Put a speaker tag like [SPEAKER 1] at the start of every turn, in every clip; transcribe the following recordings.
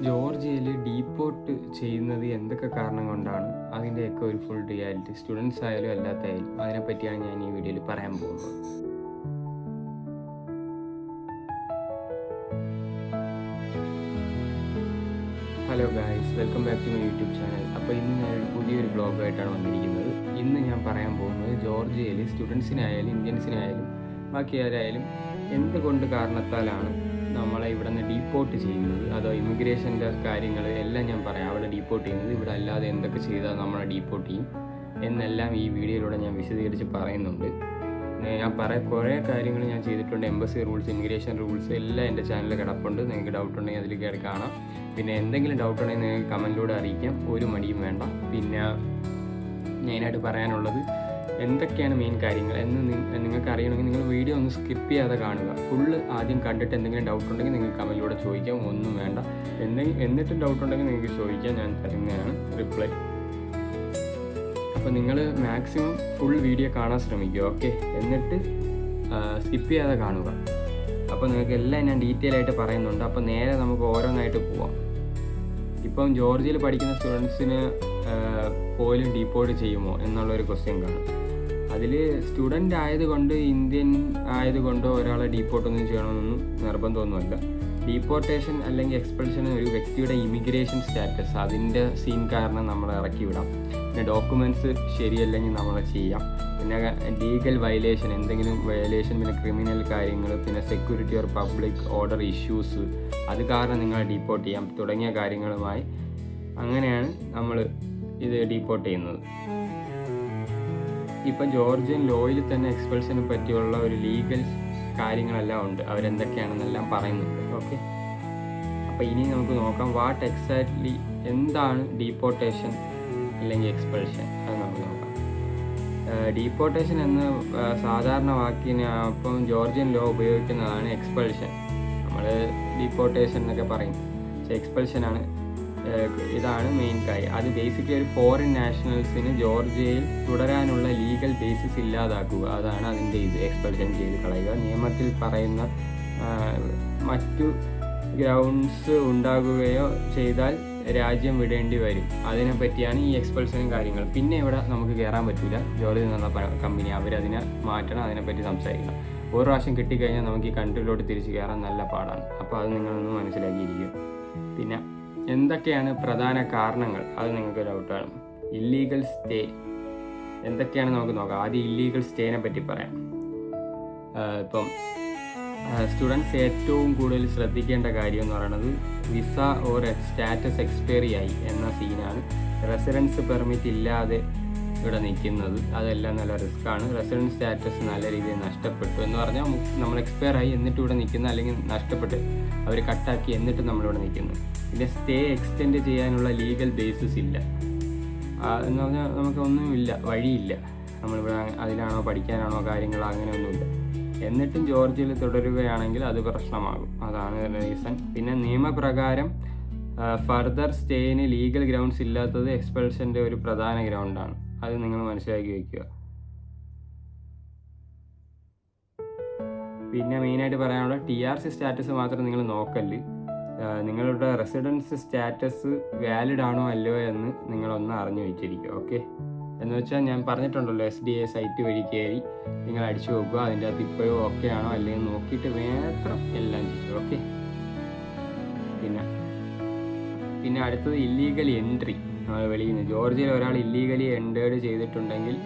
[SPEAKER 1] ജോർജിയയിൽ deport ചെയ്യുന്നത് എന്തൊക്കെ കാരണം കൊണ്ടാണ്, അതിൻ്റെയൊക്കെ ഒരു ഫുൾ റിയാലിറ്റി സ്റ്റുഡൻസ് ആയാലും അല്ലാത്തായാലും അതിനെപ്പറ്റിയാണ് ഞാൻ ഈ വീഡിയോയിൽ പറയാൻ പോകുന്നത്. Hello guys, welcome back to my YouTube channel. അപ്പോൾ ഇന്ന് ഞാൻ പുതിയൊരു വ്ളോഗായിട്ടാണ് വന്നിരിക്കുന്നത്. ഇന്ന് ഞാൻ പറയാൻ പോകുന്നത് ജോർജിയയിൽ സ്റ്റുഡൻസിനായാലും ഇന്ത്യൻസിനായാലും ബാക്കി ആരായാലും എന്തുകൊണ്ട് കാരണത്താലാണ് നമ്മളെ ഇവിടെ നിന്ന് ഡീപ്പോർട്ട് ചെയ്യുന്നത്, അതോ ഇമിഗ്രേഷൻ്റെ കാര്യങ്ങൾ എല്ലാം ഞാൻ പറയാം. അവിടെ ഡീപ്പോർട്ട് ചെയ്യുന്നത്, ഇവിടെ അല്ലാതെ എന്തൊക്കെ ചെയ്താൽ നമ്മളെ ഡീപ്പോർട്ട് ചെയ്യും എന്നെല്ലാം ഈ വീഡിയോയിലൂടെ ഞാൻ വിശദീകരിച്ച് പറയുന്നുണ്ട്. ഞാൻ കുറേ കാര്യങ്ങൾ ഞാൻ ചെയ്തിട്ടുണ്ട്. എംബസി റൂൾസ്, ഇമിഗ്രേഷൻ റൂൾസ് എല്ലാം എൻ്റെ ചാനലിൽ കിടപ്പുണ്ട്. നിങ്ങൾക്ക് ഡൗട്ട് ഉണ്ടെങ്കിൽ അതിൽ കയറി കാണാം. പിന്നെ എന്തെങ്കിലും ഡൗട്ട് ഉണ്ടെങ്കിൽ നിങ്ങൾക്ക് കമൻറ്റിലൂടെ അറിയിക്കാം, ഒരു മടിയും വേണ്ട. പിന്നെ മെയിനായിട്ട് പറയാനുള്ളത് എന്തൊക്കെയാണ് മെയിൻ കാര്യങ്ങൾ എന്ന് നിങ്ങൾക്ക് അറിയണമെങ്കിൽ നിങ്ങൾ വീഡിയോ ഒന്ന് സ്കിപ്പ് ചെയ്യാതെ കാണുക. ഫുള്ള് ആദ്യം കണ്ടിട്ട് എന്തെങ്കിലും ഡൗട്ട് ഉണ്ടെങ്കിൽ നിങ്ങൾക്ക് കമൻറ്റിലൂടെ ചോദിക്കാം, ഒന്നും വേണ്ട. എന്നിട്ട് ഡൗട്ട് ഉണ്ടെങ്കിൽ നിങ്ങൾക്ക് ചോദിക്കാം, ഞാൻ തരുന്നതാണ് റിപ്ലൈ. അപ്പോൾ നിങ്ങൾ മാക്സിമം ഫുൾ വീഡിയോ കാണാൻ ശ്രമിക്കുക, ഓക്കെ? എന്നിട്ട് സ്കിപ്പ് ചെയ്യാതെ കാണുക. അപ്പോൾ നിങ്ങൾക്ക് എല്ലാം ഞാൻ ഡീറ്റെയിൽ ആയിട്ട് പറയുന്നുണ്ട്. അപ്പോൾ നേരെ നമുക്ക് ഓരോന്നായിട്ട് പോവാം. ഇപ്പം ജോർജിയയിൽ പഠിക്കുന്ന സ്റ്റുഡൻസിന് പോലും ഡീപ്പോർട്ട് ചെയ്യുമോ എന്നുള്ളൊരു ക്വസ്റ്റ്യൻ കാണും. അതിൽ സ്റ്റുഡൻ്റ് ആയതുകൊണ്ട്, ഇന്ത്യൻ ആയതുകൊണ്ടോ ഒരാളെ ഡീപ്പോർട്ടൊന്നും ചെയ്യണമെന്നൊന്നും നിർബന്ധമൊന്നുമല്ല. ഡീപ്പോർട്ടേഷൻ അല്ലെങ്കിൽ എക്സ്പൾഷൻ ഒരു വ്യക്തിയുടെ ഇമിഗ്രേഷൻ സ്റ്റാറ്റസ്, അതിൻ്റെ സീൻ കാരണം നമ്മളെ ഇറക്കി വിടാം. പിന്നെ ഡോക്യുമെൻറ്റ്സ് ശരിയല്ലെങ്കിൽ നമ്മളെ ചെയ്യാം. പിന്നെ ലീഗൽ വയലേഷൻ, എന്തെങ്കിലും വയലേഷൻ, പിന്നെ ക്രിമിനൽ കാര്യങ്ങൾ, പിന്നെ security or public order issues, അത് കാരണം നിങ്ങളെ ഡീപ്പോർട്ട് ചെയ്യാം തുടങ്ങിയ കാര്യങ്ങളുമായി അങ്ങനെയാണ് നമ്മൾ ഇത് ഡീപ്പോർട്ട് ചെയ്യുന്നത്. ഇപ്പം ജോർജിയൻ ലോയിൽ തന്നെ എക്സ്പൾഷനെ പറ്റിയുള്ള ഒരു ലീഗൽ കാര്യങ്ങളെല്ലാം ഉണ്ട്, അവരെന്തൊക്കെയാണെന്നെല്ലാം പറയുന്നുണ്ട്, ഓക്കെ? അപ്പോൾ ഇനി നമുക്ക് നോക്കാം വാട്ട് എക്സാക്ട്ലി എന്താണ് ഡീപ്പോർട്ടേഷൻ അല്ലെങ്കിൽ എക്സ്പൾഷൻ, അത് നമുക്ക് നോക്കാം. ഡീപ്പോർട്ടേഷൻ എന്ന സാധാരണ വാക്കിന് അപ്പം ജോർജിയൻ ലോ ഉപയോഗിക്കുന്നതാണ് എക്സ്പൾഷൻ. നമ്മൾ ഡീപ്പോർട്ടേഷൻ എന്നൊക്കെ പറയും, പക്ഷേ എക്സ്പൾഷനാണ് ഇതാണ് മെയിൻ കാര്യം. അത് ബേസിക്കലി ഒരു ഫോറിൻ നാഷണൽസിന് ജോർജിയയിൽ തുടരാനുള്ള ലീഗൽ ബേസിസ് ഇല്ലാതാക്കുക, അതാണ് അതിൻ്റെ ഇത്. എക്സ്പൾഷൻ ചെയ്ത് കളയുക. നിയമത്തിൽ പറയുന്ന മറ്റു ഗ്രൗണ്ട്സ് ഉണ്ടാകുകയോ ചെയ്താൽ രാജ്യം വിടേണ്ടി വരും. അതിനെപ്പറ്റിയാണ് ഈ എക്സ്പൾഷനും കാര്യങ്ങൾ. പിന്നെ ഇവിടെ നമുക്ക് കയറാൻ പറ്റില്ല, ജോർജിയ എന്നുള്ള കമ്പനി അവരതിനെ മാറ്റണം, അതിനെപ്പറ്റി സംസാരിക്കണം. ഒരു പ്രാവശ്യം കിട്ടിക്കഴിഞ്ഞാൽ നമുക്ക് ഈ കൺട്രിയിലോട്ട് തിരിച്ച് കയറാൻ നല്ല പാടാണ്. അപ്പോൾ അത് നിങ്ങളൊന്ന് മനസ്സിലാക്കിയിരിക്കും. പിന്നെ എന്തൊക്കെയാണ് പ്രധാന കാരണങ്ങൾ, അത് നിങ്ങൾക്ക് ഡൗട്ടാണ്. ഇല്ലീഗൽ സ്റ്റേ എന്തൊക്കെയാണ് നമുക്ക് നോക്കാം. ആദ്യം ഇല്ലീഗൽ സ്റ്റേനെ പറ്റി പറയാം. ഇപ്പം സ്റ്റുഡൻസ് ഏറ്റവും കൂടുതൽ ശ്രദ്ധിക്കേണ്ട കാര്യം എന്ന് പറയുന്നത് വിസ ഓർ സ്റ്റാറ്റസ് എക്സ്പയറി ആയി എന്ന സീനാണ്. റെസിഡൻസ് പെർമിറ്റ് ഇല്ലാതെ ഇവിടെ നിൽക്കുന്നത്, അതെല്ലാം നല്ല റിസ്ക്കാണ്. റെസിഡൻസ് സ്റ്റാറ്റസ് നല്ല രീതിയിൽ നഷ്ടപ്പെട്ടു എന്ന് പറഞ്ഞാൽ നമ്മൾ എക്സ്പയർ ആയി എന്നിട്ട് ഇവിടെ നിൽക്കുന്ന, അല്ലെങ്കിൽ നഷ്ടപ്പെട്ട് അവർ കട്ടാക്കി എന്നിട്ട് നമ്മളിവിടെ നിൽക്കുന്നു. പിന്നെ സ്റ്റേ എക്സ്റ്റെൻഡ് ചെയ്യാനുള്ള ലീഗൽ ബേസിസ് ഇല്ല എന്ന് പറഞ്ഞാൽ നമുക്കൊന്നുമില്ല, വഴിയില്ല. നമ്മളിവിടെ അതിലാണോ പഠിക്കാനാണോ കാര്യങ്ങളോ അങ്ങനെയൊന്നുമില്ല. എന്നിട്ടും ജോർജിയയിൽ തുടരുകയാണെങ്കിൽ അത് പ്രശ്നമാകും, അതാണ് റീസൺ. പിന്നെ നിയമപ്രകാരം ഫർദർ സ്റ്റേയിന് ലീഗൽ ഗ്രൗണ്ട്സ് ഇല്ലാത്തത് എക്സ്പൾഷൻ്റെ ഒരു പ്രധാന ഗ്രൗണ്ടാണ്, അത് നിങ്ങൾ മനസ്സിലാക്കി വയ്ക്കുക. പിന്നെ മെയിനായിട്ട് പറയാനുള്ള TRC സ്റ്റാറ്റസ് മാത്രം നിങ്ങൾ നോക്കല്ല്. നിങ്ങളുടെ റെസിഡൻസ് സ്റ്റാറ്റസ് വാലിഡ് ആണോ അല്ലയോ എന്ന് നിങ്ങളൊന്ന് അറിഞ്ഞു വെച്ചിരിക്കുക, ഓക്കെ? എന്ന് വെച്ചാൽ ഞാൻ പറഞ്ഞിട്ടുണ്ടല്ലോ, SDA സൈറ്റ് വഴി കയറി നിങ്ങൾ അടിച്ചു നോക്കുക, അതിൻ്റെ അകത്ത് ഇപ്പോഴും ഓക്കെ ആണോ അല്ലെങ്കിൽ നോക്കിയിട്ട് മാത്രം എല്ലാം ചെയ്യുക, ഓക്കെ? പിന്നെ അടുത്തത് ഇല്ലീഗൽ എൻട്രി. വെളിയിൽ നിന്ന് ജോർജിയയിൽ ഒരാൾ ഇല്ലീഗലി എൻറ്റേർഡ് ചെയ്തിട്ടുണ്ടെങ്കിൽ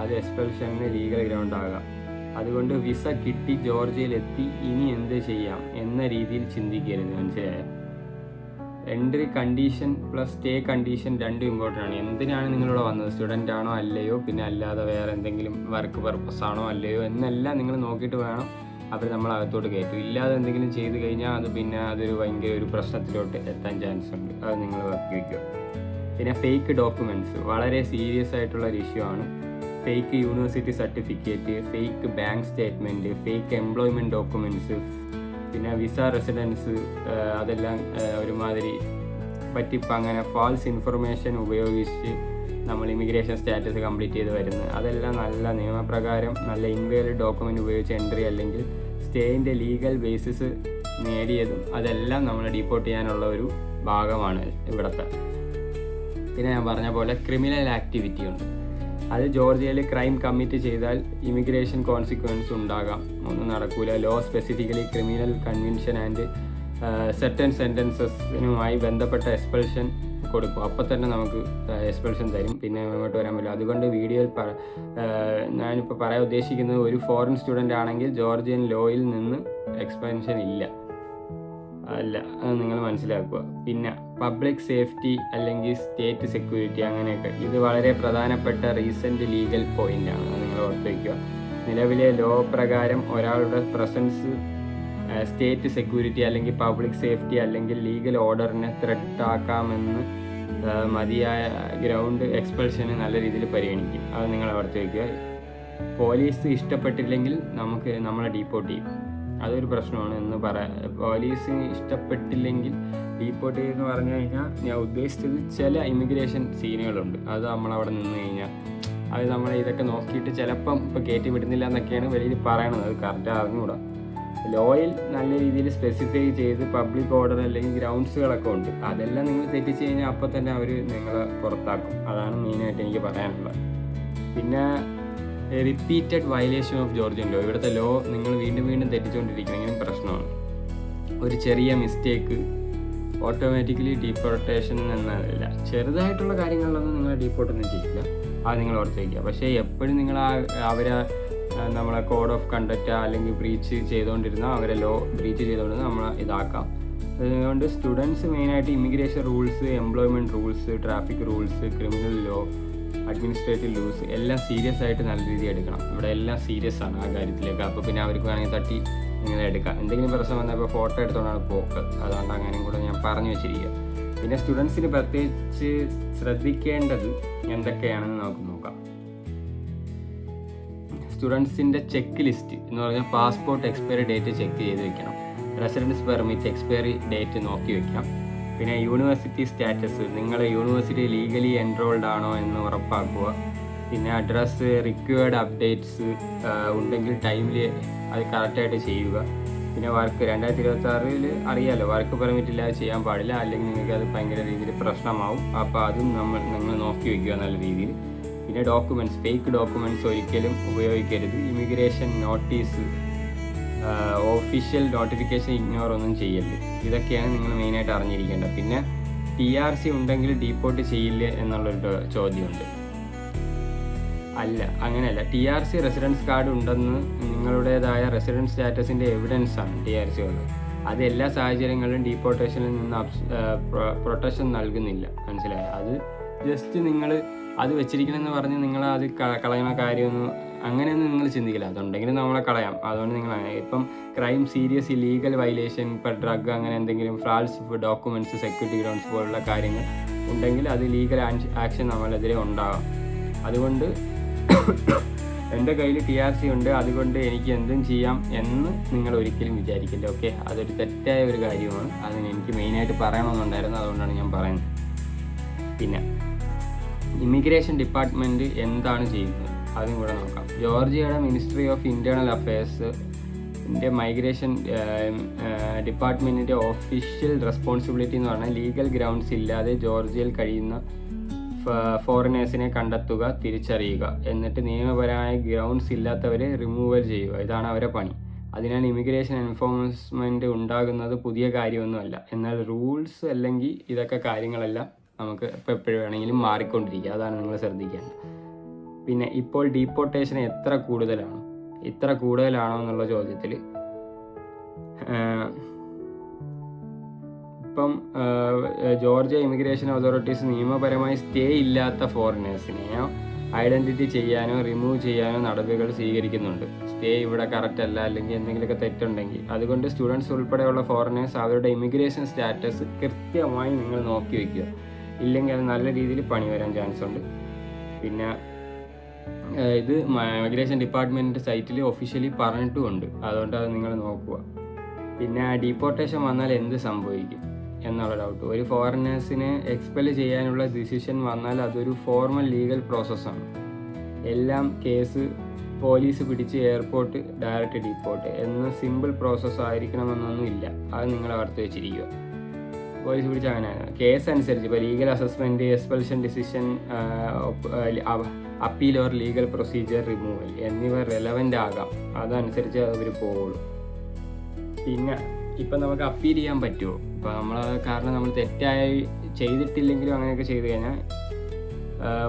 [SPEAKER 1] അത് എക്സ്പൾഷന് ലീഗൽ ഗ്രൗണ്ട് ആകാം. അതുകൊണ്ട് വിസ കിട്ടി ജോർജിയയിലെത്തി ഇനി എന്ത് ചെയ്യാം എന്ന രീതിയിൽ ചിന്തിക്കരുത്, മനസ്സിലായോ? Entry condition plus stay condition രണ്ടും ഇമ്പോർട്ടൻ്റ് ആണ്. എന്തിനാണ് നിങ്ങളിവിടെ വന്നത്, സ്റ്റുഡൻ്റ് ആണോ അല്ലയോ, പിന്നെ അല്ലാതെ വേറെ എന്തെങ്കിലും വർക്ക് പർപ്പസ് ആണോ അല്ലയോ എന്നെല്ലാം നിങ്ങൾ നോക്കിയിട്ട് വേണം അവർ നമ്മളകത്തോട്ട് കയറ്റും. ഇല്ലാതെ എന്തെങ്കിലും ചെയ്ത് കഴിഞ്ഞാൽ അത് പിന്നെ അതൊരു ഭയങ്കര ഒരു പ്രശ്നത്തിലോട്ട് എത്താൻ ചാൻസ് ഉണ്ട്, അത് നിങ്ങൾ വർക്ക് വയ്ക്കുക. പിന്നെ ഫേക്ക് ഡോക്യുമെൻറ്റ്സ് വളരെ സീരിയസ് ആയിട്ടുള്ള ഒരു ഇഷ്യൂ ആണ്. Fake university certificate, fake bank statement, fake employment documents, പിന്നെ വിസ റെസിഡൻസ്, അതെല്ലാം ഒരുമാതിരി പറ്റിപ്പ്, അങ്ങനെ ഫാൾസ് ഇൻഫർമേഷൻ ഉപയോഗിച്ച് നമ്മൾ ഇമിഗ്രേഷൻ സ്റ്റാറ്റസ് കംപ്ലീറ്റ് ചെയ്ത് വരുന്നത്, അതെല്ലാം നല്ല നിയമപ്രകാരം നല്ല ഇൻവാലിഡ് ഡോക്യുമെൻ്റ് ഉപയോഗിച്ച് എൻട്രി അല്ലെങ്കിൽ സ്റ്റേയിൻ്റെ ലീഗൽ ബേസിസ് നേടിയതും അതെല്ലാം നമ്മൾ ഡീപ്പോർട്ട് ചെയ്യാനുള്ള ഒരു ഭാഗമാണ് ഇവിടുത്തെ. പിന്നെ ഞാൻ പറഞ്ഞ പോലെ ക്രിമിനൽ ആക്ടിവിറ്റി ഉണ്ട്. അത് ജോർജിയയിൽ ക്രൈം കമ്മിറ്റ് ചെയ്താൽ ഇമിഗ്രേഷൻ കോൺസിക്വൻസ് ഉണ്ടാകാം, ഒന്നും നടക്കൂല. Law specifically criminal conviction and certain സെൻറ്റൻസസിനുമായി ബന്ധപ്പെട്ട എക്സ്പെൽഷൻ കൊടുക്കും. അപ്പോൾ തന്നെ നമുക്ക് എക്സ്പെൽഷൻ തരും, പിന്നെ ഇങ്ങോട്ട് വരാൻ പറ്റില്ല. അതുകൊണ്ട് വീഡിയോയിൽ ഞാനിപ്പോൾ പറയാൻ ഉദ്ദേശിക്കുന്നത്, ഒരു ഫോറിൻ സ്റ്റുഡൻ്റ് ആണെങ്കിൽ ജോർജിയൻ ലോയിൽ നിന്ന് എക്സ്പെൻഷൻ ഇല്ല, അല്ല, അത് നിങ്ങൾ മനസ്സിലാക്കുക. പിന്നെ പബ്ലിക് സേഫ്റ്റി അല്ലെങ്കിൽ സ്റ്റേറ്റ് സെക്യൂരിറ്റി അങ്ങനെയൊക്കെ, ഇത് വളരെ പ്രധാനപ്പെട്ട റീസെൻറ്റ് ലീഗൽ പോയിൻ്റാണ്, അത് നിങ്ങൾ ഓർത്ത് വയ്ക്കുക. നിലവിലെ ലോ പ്രകാരം ഒരാളുടെ പ്രസൻസ് സ്റ്റേറ്റ് സെക്യൂരിറ്റി അല്ലെങ്കിൽ പബ്ലിക് സേഫ്റ്റി അല്ലെങ്കിൽ ലീഗൽ ഓർഡറിനെ ത്രെട്ടാക്കാമെന്ന് മതിയായ ഗ്രൗണ്ട് എക്സ്പെൽഷന് നല്ല രീതിയിൽ പരിഗണിക്കും. അത് നിങ്ങൾ ഓർത്ത് വയ്ക്കുക. പോലീസ് ഇഷ്ടപ്പെട്ടില്ലെങ്കിൽ നമ്മളെ ഡീപ്പോർട്ട് ചെയ്യും, അതൊരു പ്രശ്നമാണ് എന്ന് പോലീസ് ഇഷ്ടപ്പെട്ടില്ലെങ്കിൽ ഡീപ്പോർട്ട് ചെയ്യുമെന്ന് പറഞ്ഞു കഴിഞ്ഞാൽ ഞാൻ ഉദ്ദേശിച്ചത് ചില ഇമിഗ്രേഷൻ സീനുകളുണ്ട്, അത് നമ്മളവിടെ നിന്ന് കഴിഞ്ഞാൽ അത് നമ്മളെ ഇതൊക്കെ നോക്കിയിട്ട് ചിലപ്പം ഇപ്പോൾ കയറ്റി വിടുന്നില്ല എന്നൊക്കെയാണ് വെളിയിൽ പറയണത്, അത് കറക്റ്റ് അറിഞ്ഞുകൂടാ. ലോയിൽ നല്ല രീതിയിൽ സ്പെസിഫൈ ചെയ്ത് പബ്ലിക് ഓർഡർ അല്ലെങ്കിൽ ഗ്രൗണ്ട്സുകളൊക്കെ ഉണ്ട്, അതെല്ലാം നിങ്ങൾ തെറ്റിച്ച് കഴിഞ്ഞാൽ അപ്പോൾ തന്നെ അവർ നിങ്ങളെ പുറത്താക്കും. അതാണ് മെയിനായിട്ട് എനിക്ക് പറയാനുള്ളത്. പിന്നെ repeated violation of Georgian law, ഇവിടുത്തെ ലോ നിങ്ങൾ വീണ്ടും വീണ്ടും തെറ്റിച്ചുകൊണ്ടിരിക്കണമെങ്കിലും പ്രശ്നമാണ്. ഒരു ചെറിയ മിസ്റ്റേക്ക് ഓട്ടോമാറ്റിക്കലി ഡീപ്പോർട്ടേഷൻ എന്നല്ല, ചെറുതായിട്ടുള്ള കാര്യങ്ങളിലൊന്നും നിങ്ങൾ ഡീപ്പോർട്ടൊന്നും ചെയ്യില്ല, അത് നിങ്ങൾ ഓർത്ത് വയ്ക്കുക. പക്ഷേ എപ്പോഴും നിങ്ങൾ അവരെ നമ്മളെ കോഡ് ഓഫ് കണ്ടക്റ്റ് അല്ലെങ്കിൽ ബ്രീച്ച് ചെയ്തുകൊണ്ടിരുന്ന, അവരെ ലോ ബ്രീച്ച് ചെയ്തുകൊണ്ടിരുന്ന നമ്മൾ ഇതാക്കാം. അതുകൊണ്ട് സ്റ്റുഡൻസ് മെയിനായിട്ട് immigration rules, employment rules, traffic rules, criminal law, administrative laws എല്ലാം സീരിയസ് ആയിട്ട് നല്ല രീതിയിൽ എടുക്കണം. ഇവിടെ എല്ലാം സീരിയസ് ആണ് ആ കാര്യത്തിലേക്ക്. അപ്പോൾ പിന്നെ അവർക്ക് വേണമെങ്കിൽ തട്ടി ഇങ്ങനെ എടുക്കാം. എന്തെങ്കിലും പ്രശ്നം വന്നപ്പോൾ ഫോട്ടോ എടുത്തുകൊണ്ടാണ് പോക്ക്, അതുകൊണ്ട് അങ്ങനെയും കൂടെ ഞാൻ പറഞ്ഞു വെച്ചിരിക്കുക. പിന്നെ സ്റ്റുഡൻസിന് പ്രത്യേകിച്ച് ശ്രദ്ധിക്കേണ്ടത് എന്തൊക്കെയാണെന്ന് നമുക്ക് നോക്കാം. സ്റ്റുഡൻസിൻ്റെ ചെക്ക് ലിസ്റ്റ് എന്ന് പറഞ്ഞാൽ പാസ്പോർട്ട് എക്സ്പയറി ഡേറ്റ് ചെക്ക് ചെയ്ത് വെക്കണം, റെസിഡൻസ് പെർമിറ്റ് എക്സ്പയറി ഡേറ്റ് നോക്കി വെക്കാം. പിന്നെ യൂണിവേഴ്സിറ്റി സ്റ്റാറ്റസ്, നിങ്ങൾ യൂണിവേഴ്സിറ്റി ലീഗലി എൻറോൾഡ് ആണോ എന്ന് ഉറപ്പാക്കുക. പിന്നെ അഡ്രസ്സ്, റിക്വയർഡ് അപ്ഡേറ്റ്സ് ഉണ്ടെങ്കിൽ ടൈമിൽ അത് കറക്റ്റായിട്ട് ചെയ്യുക. പിന്നെ വർക്ക് 2026 അറിയാമല്ലോ, വർക്ക് പെർമിറ്റ് ഇല്ലാതെ ചെയ്യാൻ പാടില്ല, അല്ലെങ്കിൽ നിങ്ങൾക്ക് അത് ഭയങ്കര രീതിയിൽ പ്രശ്നമാവും. അപ്പോൾ അതും നിങ്ങൾ നോക്കി വയ്ക്കുക നല്ല രീതിയിൽ. പിന്നെ ഡോക്യുമെൻറ്റ്സ്, ഫേക്ക് ഡോക്യുമെൻറ്റ്സ് ഒരിക്കലും ഉപയോഗിക്കരുത്. Immigration notice, official notification ignore ഒന്നും ചെയ്യരുത്. ഇതൊക്കെയാണ് നിങ്ങൾ മെയിനായിട്ട് അറിഞ്ഞിരിക്കേണ്ടത്. പിന്നെ TRC ഉണ്ടെങ്കിൽ ഡീപ്പോർട്ട് ചെയ്യില്ല എന്നുള്ളൊരു ചോദ്യമുണ്ട്. അല്ല, അങ്ങനെയല്ല. TRC റെസിഡൻസ് കാർഡ് ഉണ്ടെന്ന് നിങ്ങളുടേതായ റെസിഡൻസ് സ്റ്റാറ്റസിൻ്റെ എവിഡൻസ് ആണ് TRC ഉള്ളത്. അത് എല്ലാ സാഹചര്യങ്ങളിലും ഡീപ്പോർട്ടേഷനിൽ നിന്ന് പ്രൊട്ടക്ഷൻ നൽകുന്നില്ല, മനസ്സിലായോ? അത് ജസ്റ്റ് നിങ്ങൾ അത് വെച്ചിരിക്കണമെന്ന് പറഞ്ഞ് നിങ്ങൾ അത് കളയണ കാര്യമൊന്നും അങ്ങനെയൊന്നും നിങ്ങൾ ചിന്തിക്കില്ല. അതുണ്ടെങ്കിൽ നമ്മളെ കളയാം, അതുകൊണ്ട് നിങ്ങൾ ഇപ്പം ക്രൈം, സീരിയസ് ഇല്ലീഗൽ വയലേഷൻ, ഇപ്പം ഡ്രഗ്, അങ്ങനെ എന്തെങ്കിലും ഫാൾസ് ഡോക്യുമെൻറ്റ്സ്, സെക്യൂരിറ്റി ഗ്രൗണ്ട്സ് പോലുള്ള കാര്യങ്ങൾ ഉണ്ടെങ്കിൽ അത് ലീഗൽ ആക്ഷൻ നമ്മളെതിരെ ഉണ്ടാകാം. അതുകൊണ്ട് എൻ്റെ കയ്യിൽ TRC ഉണ്ട്, അതുകൊണ്ട് എനിക്ക് എന്തും ചെയ്യാം എന്ന് നിങ്ങൾ ഒരിക്കലും വിചാരിക്കില്ല. ഓക്കെ, അതൊരു തെറ്റായ ഒരു കാര്യമാണ്. അതിന് എനിക്ക് മെയിനായിട്ട് പറയണമെന്നുണ്ടായിരുന്നു, അതുകൊണ്ടാണ് ഞാൻ പറയുന്നത്. പിന്നെ ഇമിഗ്രേഷൻ ഡിപ്പാർട്ട്മെൻറ്റ് എന്താണ് ചെയ്യുന്നത് അതും കൂടെ നോക്കാം. ജോർജിയയുടെ മിനിസ്ട്രി ഓഫ് ഇൻറ്റേർണൽ അഫയേഴ്സിൻ്റെ മൈഗ്രേഷൻ ഡിപ്പാർട്ട്മെൻറ്റിൻ്റെ ഒഫീഷ്യൽ റെസ്പോൺസിബിലിറ്റി എന്ന് പറഞ്ഞാൽ ലീഗൽ ഗ്രൗണ്ട്സ് ഇല്ലാതെ ജോർജിയയിൽ കഴിയുന്ന ഫോറിനേഴ്സിനെ കണ്ടെത്തുക, തിരിച്ചറിയുക, എന്നിട്ട് നിയമപരമായ ഗ്രൗണ്ട്സ് ഇല്ലാത്തവരെ റിമൂവൽ ചെയ്യുക. ഇതാണ് അവരെ പണി. അതിനാൽ ഇമിഗ്രേഷൻ എൻഫോഴ്സ്മെൻറ്റ് ഉണ്ടാകുന്നത് പുതിയ കാര്യമൊന്നുമല്ല. എന്നാൽ റൂൾസ് അല്ലെങ്കിൽ ഇതൊക്കെ കാര്യങ്ങളെല്ലാം നമുക്ക് ഇപ്പോൾ എപ്പോഴും വേണമെങ്കിലും മാറിക്കൊണ്ടിരിക്കുക. അതാണ് നിങ്ങൾ ശ്രദ്ധിക്കേണ്ടത്. പിന്നെ ഇപ്പോൾ ഡീപ്പോർട്ടേഷൻ എത്ര കൂടുതലാണോ എന്നുള്ള ചോദ്യത്തിൽ ഇപ്പം ജോർജിയ ഇമിഗ്രേഷൻ അതോറിറ്റീസ് നിയമപരമായി സ്റ്റേ ഇല്ലാത്ത ഫോറിനേഴ്സിനെയോ ഐഡൻറ്റിറ്റി ചെയ്യാനോ റിമൂവ് ചെയ്യാനോ നടപടികൾ സ്വീകരിക്കുന്നുണ്ട്. സ്റ്റേ ഇവിടെ കറക്റ്റ് അല്ല, അല്ലെങ്കിൽ എന്തെങ്കിലുമൊക്കെ തെറ്റുണ്ടെങ്കിൽ. അതുകൊണ്ട് സ്റ്റുഡൻസ് ഉൾപ്പെടെയുള്ള ഫോറിനേഴ്സ് അവരുടെ ഇമിഗ്രേഷൻ സ്റ്റാറ്റസ് കൃത്യമായി നിങ്ങൾ നോക്കി വയ്ക്കുക. ഇല്ലെങ്കിൽ അത് നല്ല രീതിയിൽ പണി വരാൻ ചാൻസ് ഉണ്ട്. പിന്നെ ഇത് മൈഗ്രേഷൻ ഡിപ്പാർട്ട്മെൻറ്റ് സൈറ്റിൽ ഒഫീഷ്യലി പറഞ്ഞിട്ടുമുണ്ട്, അതുകൊണ്ട് അത് നിങ്ങൾ നോക്കുക. പിന്നെ ഡീപ്പോർട്ടേഷൻ വന്നാൽ എന്ത് സംഭവിക്കും എന്നുള്ള ഡൗട്ട്. ഒരു ഫോറിനേഴ്സിനെ എക്സ്പെൽ ചെയ്യാനുള്ള ഡിസിഷൻ വന്നാൽ അതൊരു ഫോർമൽ ലീഗൽ പ്രോസസ്സാണ്. എല്ലാം കേസ് പോലീസ് പിടിച്ച് എയർപോർട്ട് ഡയറക്റ്റ് ഡീപ്പോർട്ട് എന്ന സിമ്പിൾ പ്രോസസ്സ് ആയിരിക്കണമെന്നൊന്നും ഇല്ല. അത് നിങ്ങൾ ഓർത്ത് വെച്ചിരിക്കുക. പോലീസ് പിടിച്ച് അങ്ങനെയാണ്. കേസ് അനുസരിച്ച് ഇപ്പോൾ legal assessment, expulsion decision, appeal or legal procedure, removal എന്നിവ റെലവൻ്റ് ആകാം. അതനുസരിച്ച് അവർ പോവുള്ളൂ. പിന്നെ ഇപ്പം നമുക്ക് അപ്പീൽ ചെയ്യാൻ പറ്റുമോ? ഇപ്പോൾ കാരണം നമ്മൾ തെറ്റായി ചെയ്തിട്ടില്ലെങ്കിലും അങ്ങനെയൊക്കെ ചെയ്ത് കഴിഞ്ഞാൽ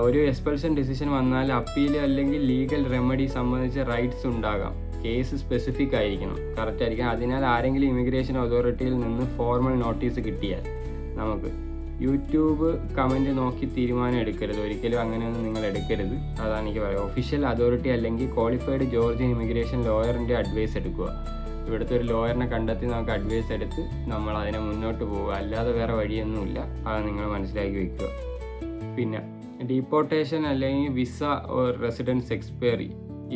[SPEAKER 1] ഒരു എക്സ്പൾഷൻ ഡിസിഷൻ വന്നാൽ അപ്പീൽ അല്ലെങ്കിൽ ലീഗൽ റെമഡി സംബന്ധിച്ച് റൈറ്റ്സ് ഉണ്ടാകാം. കേസ് സ്പെസിഫിക് ആയിരിക്കണം, കറക്റ്റ് ആയിരിക്കണം. അതിനാൽ ആരെങ്കിലും ഇമിഗ്രേഷൻ അതോറിറ്റിയിൽ നിന്ന് ഫോർമൽ നോട്ടീസ് കിട്ടിയാൽ നമുക്ക് യൂട്യൂബ് കമൻറ്റ് നോക്കി തീരുമാനം എടുക്കരുത്. ഒരിക്കലും അങ്ങനെയൊന്നും നിങ്ങൾ എടുക്കരുത്. അതാണ് എനിക്ക് പറയുക. ഒഫീഷ്യൽ അതോറിറ്റി അല്ലെങ്കിൽ ക്വാളിഫൈഡ് ജോർജിയൻ ഇമിഗ്രേഷൻ ലോയറിൻ്റെ അഡ്വൈസ് എടുക്കുക. ഇവിടുത്തെ ഒരു ലോയറിനെ കണ്ടെത്തി നമുക്ക് അഡ്വൈസ് എടുത്ത് നമ്മൾ അതിനെ മുന്നോട്ട് പോവുക. അല്ലാതെ വേറെ വഴിയൊന്നുമില്ല. അത് നിങ്ങൾ മനസ്സിലാക്കി വയ്ക്കുക. പിന്നെ ഡീപ്പോർട്ടേഷൻ അല്ലെങ്കിൽ വിസ ഓർ റെസിഡൻസ് എക്സ്പയറി,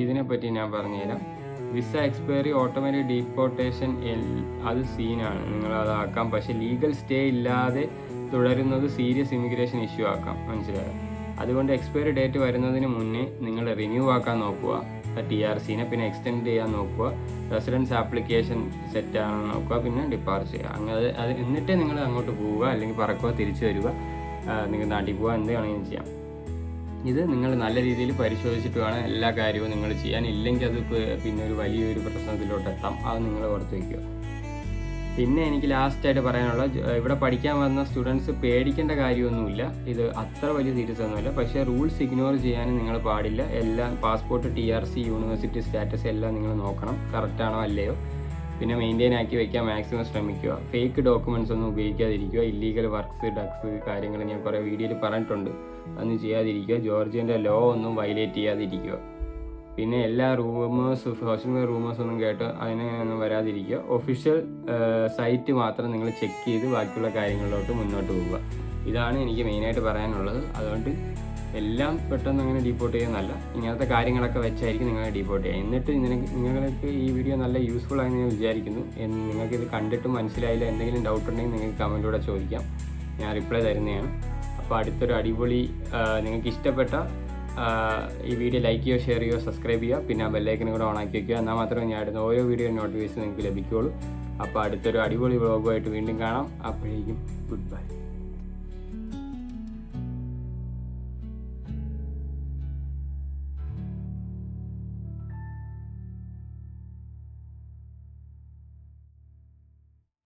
[SPEAKER 1] ഇതിനെപ്പറ്റി ഞാൻ പറഞ്ഞുതരാം. വിസ എക്സ്പയറി, ഓട്ടോമാറ്റിക് ഡീപ്പോർട്ടേഷൻ അത് സീനാണ്, നിങ്ങളതാക്കാം. പക്ഷേ ലീഗൽ സ്റ്റേ ഇല്ലാതെ തുടരുന്നത് സീരിയസ് ഇമിഗ്രേഷൻ ഇഷ്യൂ ആക്കാം, മനസ്സിലായോ? അതുകൊണ്ട് എക്സ്പയറി ഡേറ്റ് വരുന്നതിന് മുന്നേ നിങ്ങൾ റിന്യൂ ആക്കാൻ നോക്കുക TRCനെ. പിന്നെ എക്സ്റ്റെൻഡ് ചെയ്യാൻ നോക്കുക. റെസിഡൻസ് ആപ്ലിക്കേഷൻ സെറ്റ് ആണെന്ന് നോക്കുക. പിന്നെ ഡിപ്പാർച്ച് ചെയ്യുക. അങ്ങനെ അത് എന്നിട്ടേ നിങ്ങൾ അങ്ങോട്ട് പോവുക, അല്ലെങ്കിൽ പറക്കുക, തിരിച്ചു വരിക, നിങ്ങൾ നാട്ടിൽ പോവുക, എന്ത് വേണമെങ്കിലും ചെയ്യാം. ഇത് നിങ്ങൾ നല്ല രീതിയിൽ പരിശോധിച്ചിട്ട് വേണം എല്ലാ കാര്യവും നിങ്ങൾ ചെയ്യാൻ. ഇല്ലെങ്കിൽ അത് പിന്നെ ഒരു വലിയൊരു പ്രശ്നത്തിലോട്ട് എത്താം. അത് നിങ്ങൾ ഓർത്ത് വയ്ക്കുക. പിന്നെ എനിക്ക് ലാസ്റ്റായിട്ട് പറയാനുള്ള, ഇവിടെ പഠിക്കാൻ വന്ന സ്റ്റുഡൻസ് പേടിക്കേണ്ട കാര്യമൊന്നുമില്ല. ഇത് അത്ര വലിയ സീരിയസ് ഒന്നുമില്ല. പക്ഷേ റൂൾസ് ഇഗ്നോർ ചെയ്യാനും നിങ്ങൾ പാടില്ല. എല്ലാം പാസ്പോർട്ട്, TRC, യൂണിവേഴ്സിറ്റി സ്റ്റാറ്റസ് എല്ലാം നിങ്ങൾ നോക്കണം, കറക്റ്റാണോ അല്ലയോ. പിന്നെ മെയിൻറ്റെയിൻ ആക്കി വയ്ക്കാൻ മാക്സിമം ശ്രമിക്കുക. ഫേക്ക് ഡോക്യുമെൻറ്റ്സ് ഒന്നും ഉപയോഗിക്കാതിരിക്കുക. ഇല്ലീഗൽ വർക്ക്സ്, ഡക്സ് കാര്യങ്ങൾ ഞാൻ കുറേ വീഡിയോയിൽ പറഞ്ഞിട്ടുണ്ട്. അതൊന്നും ചെയ്യാതിരിക്കുക. ജോർജിയൻ്റെ ലോ ഒന്നും വയലേറ്റ് ചെയ്യാതിരിക്കുക. പിന്നെ എല്ലാ സോഷ്യൽ മീഡിയ റൂമേഴ്സൊന്നും കേട്ട് അതിനൊന്നും വരാതിരിക്കുക. ഒഫീഷ്യൽ സൈറ്റ് മാത്രം നിങ്ങൾ ചെക്ക് ചെയ്ത് ബാക്കിയുള്ള കാര്യങ്ങളിലോട്ട് മുന്നോട്ട് പോവുക. ഇതാണ് എനിക്ക് മെയിനായിട്ട് പറയാനുള്ളത്. അതുകൊണ്ട് എല്ലാം പെട്ടെന്ന് അങ്ങനെ ഡീപ്പോർട്ട് ചെയ്യുന്നതല്ല, ഇങ്ങനത്തെ കാര്യങ്ങളൊക്കെ വെച്ചായിരിക്കും നിങ്ങളെ ഡീപ്പോർട്ട് ചെയ്യുക. എന്നിട്ട് നിങ്ങൾക്ക് ഈ വീഡിയോ നല്ല യൂസ്ഫുൾ ആയി ഞാൻ വിചാരിക്കുന്നു. നിങ്ങൾക്കിത് കണ്ടിട്ട് മനസ്സിലായില്ല, എന്തെങ്കിലും ഡൗട്ട് ഉണ്ടെങ്കിൽ നിങ്ങൾക്ക് കമൻറ്റിലൂടെ ചോദിക്കാം, ഞാൻ റിപ്ലൈ തരുന്നതാണ്. അപ്പോൾ അടുത്തൊരു അടിപൊളി, നിങ്ങൾക്ക് ഇഷ്ടപ്പെട്ട ഈ വീഡിയോ ലൈക്ക് ചെയ്യുക, ഷെയർ ചെയ്യുക, സബ്സ്ക്രൈബ് ചെയ്യുക. പിന്നെ ആ ബെല്ലൈക്കനും കൂടെ ഓണാക്കി വയ്ക്കുക. എന്നാൽ മാത്രമേ ഞാൻ ഇടുന്ന ഓരോ വീഡിയോ നോട്ടിഫിക്കേഷൻ നിങ്ങൾക്ക് ലഭിക്കുകയുള്ളൂ. അപ്പോൾ അടുത്തൊരു അടിപൊളി വ്ളോഗുമായിട്ട് വീണ്ടും കാണാം. അപ്പോഴേക്കും ഗുഡ് ബൈ.